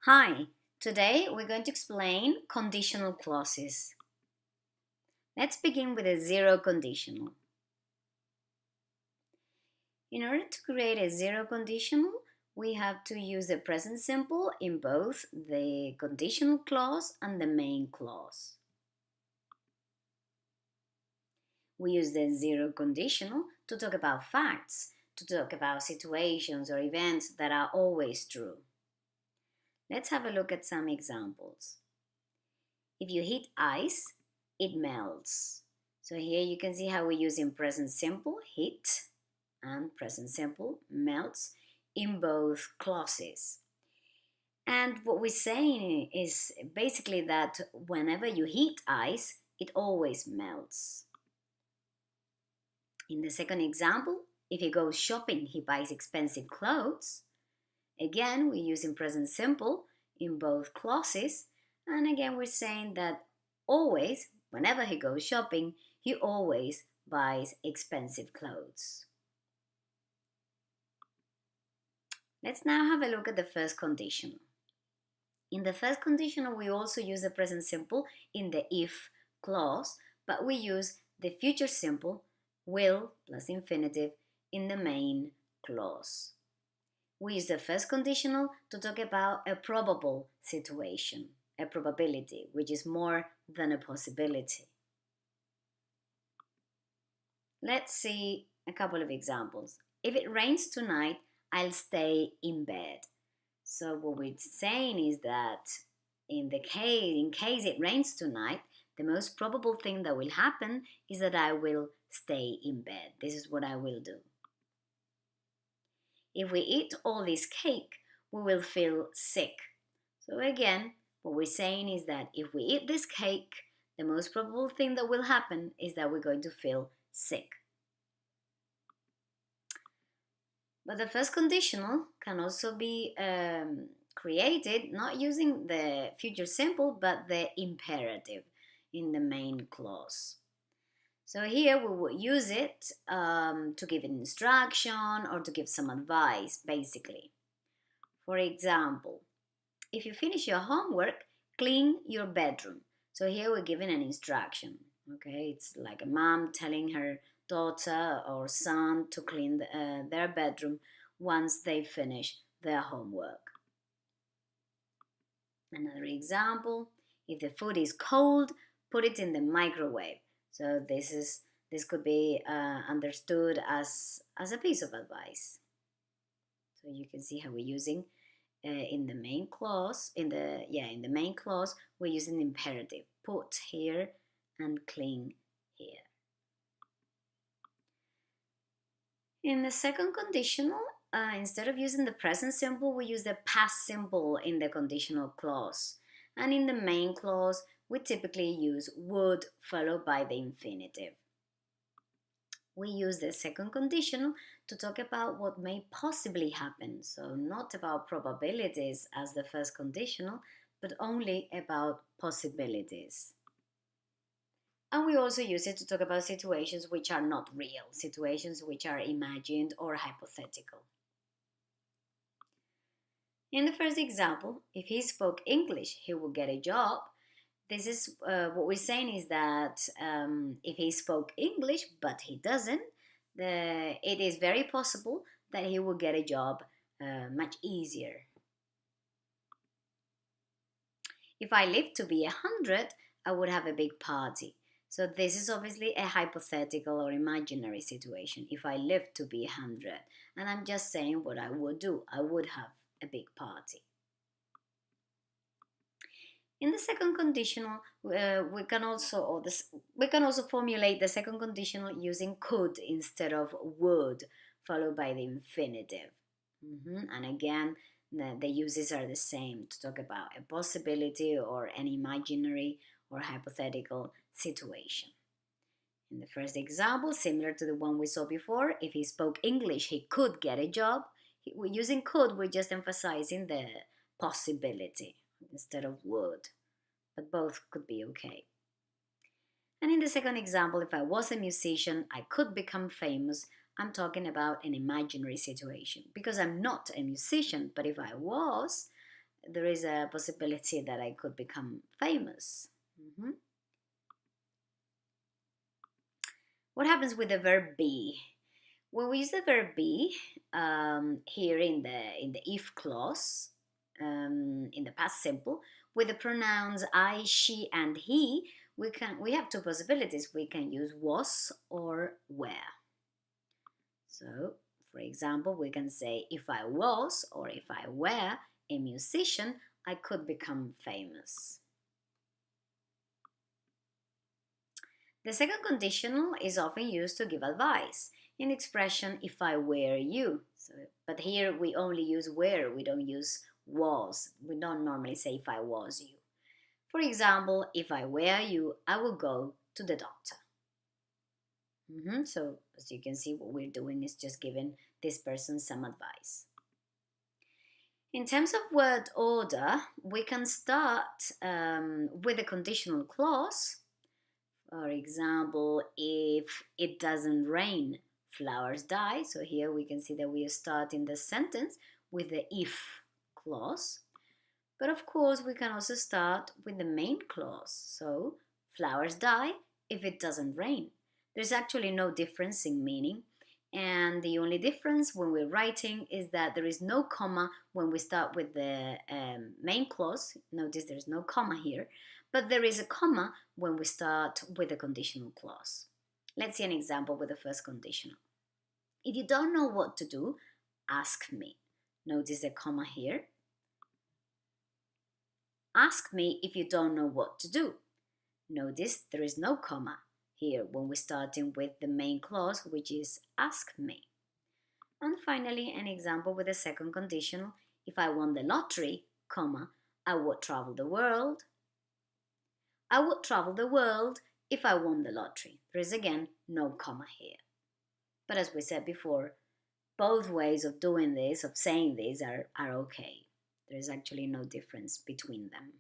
Hi, today we're going to explain conditional clauses. Let's begin with a zero conditional. In order to create a zero conditional, we have to use the present simple in both the conditional clause and the main clause. We use the zero conditional to talk about facts, to talk about situations or events that are always true. Let's have a look at some examples. If you heat ice, it melts. So here you can see how we use in present simple, heat, and present simple, melts, in both clauses. And what we're saying is basically that whenever you heat ice, it always melts. In the second example, if he goes shopping, he buys expensive clothes. Again, we're using present simple in both clauses. And again, we're saying that always, whenever he goes shopping, he always buys expensive clothes. Let's now have a look at the first conditional. In the first conditional, we also use the present simple in the if clause, but we use the future simple, will plus infinitive, in the main clause. We use the first conditional to talk about a probable situation, a probability, which is more than a possibility. Let's see a couple of examples. If it rains tonight, I'll stay in bed. So what we're saying is that in case it rains tonight, the most probable thing that will happen is that I will stay in bed. This is what I will do. If we eat all this cake, we will feel sick. So again, what we're saying is that if we eat this cake, the most probable thing that will happen is that we're going to feel sick. But the first conditional can also be created not using the future simple but the imperative in the main clause. So here we would use it to give an instruction or to give some advice, basically. For example, if you finish your homework, clean your bedroom. So here we're giving an instruction. Okay, it's like a mom telling her daughter or son to clean their bedroom once they finish their homework. Another example, if the food is cold, put it in the microwave. So this could be understood as a piece of advice. So you can see how we're using in the main clause, in the main clause, we're using imperative. Put here and clean here. In the second conditional, instead of using the present simple, we use the past simple in the conditional clause. And in the main clause, we typically use would followed by the infinitive. We use the second conditional to talk about what may possibly happen, so not about probabilities as the first conditional, but only about possibilities. And we also use it to talk about situations which are not real, situations which are imagined or hypothetical. In the first example, if he spoke English, he would get a job. This is what we're saying is that if he spoke English but he doesn't, it is very possible that he will get a job much easier. If I lived to be 100, I would have a big party. So this is obviously a hypothetical or imaginary situation. If I lived to be 100, and I'm just saying what I would do, I would have a big party. In the second conditional, we can also formulate the second conditional using could instead of would, followed by the infinitive. And again, the uses are the same to talk about a possibility or an imaginary or hypothetical situation. In the first example, similar to the one we saw before, if he spoke English, he could get a job. Using could, we're just emphasizing the possibility instead of would, but both could be okay. And in the second example, if I was a musician, I could become famous. I'm talking about an imaginary situation because I'm not a musician, but if I was, there is a possibility that I could become famous. Mhm. What happens with the verb be? When we use the verb be here in the if clause, in the past simple, with the pronouns I, she, and he, we have two possibilities. We can use was or were. So, for example, we can say if I was or if I were a musician, I could become famous. The second conditional is often used to give advice in the expression if I were you. But here we only use were, we don't use was. We don't normally say if I was you. For example, if I were you, I would go to the doctor. So as you can see, what we're doing is just giving this person some advice. In terms of word order, we can start with a conditional clause. For example, if it doesn't rain, flowers die. So here we can see that we are starting the sentence with the if clause. But of course, we can also start with the main clause. So flowers die if it doesn't rain. There's actually no difference in meaning. And the only difference when we're writing is that there is no comma when we start with the main clause. Notice there's no comma here, but there is a comma when we start with the conditional clause. Let's see an example with the first conditional. If you don't know what to do, ask me. Notice the comma here. Ask me if you don't know what to do. Notice there is no comma here when we're starting with the main clause, which is ask me. And finally, an example with the second conditional. If I won the lottery, comma, I would travel the world. I would travel the world if I won the lottery. There is again no comma here. But as we said before, both ways of doing this, of saying this, are okay. There is actually no difference between them.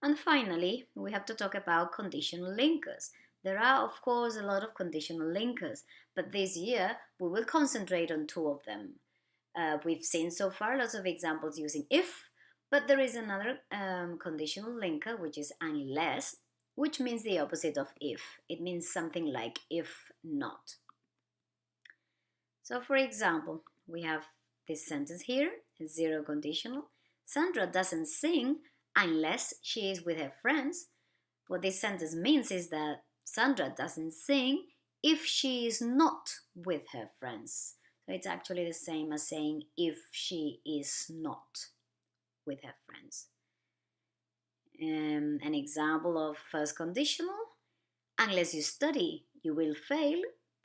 And finally, we have to talk about conditional linkers. There are, of course, a lot of conditional linkers, but this year we will concentrate on two of them. We've seen so far lots of examples using if, but there is another conditional linker, which is unless, which means the opposite of if. It means something like if not. So, for example, we have this sentence here, zero conditional. Sandra doesn't sing unless she is with her friends. What this sentence means is that Sandra doesn't sing if she is not with her friends. So it's actually the same as saying if she is not with her friends. An example of first conditional, unless you study, you will fail.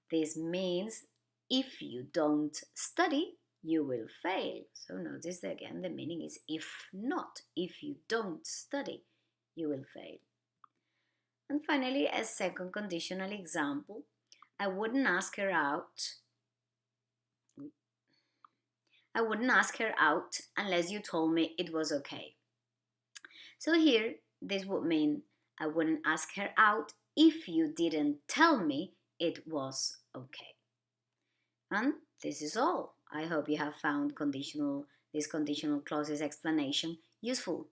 This means if you don't study, you will fail. So notice that again, the meaning is if not. If you don't study, you will fail. And finally, a second conditional example, I wouldn't ask her out. I wouldn't ask her out unless you told me it was okay. So here, this would mean I wouldn't ask her out if you didn't tell me it was okay. And this is all. I hope you have found this conditional clauses explanation useful.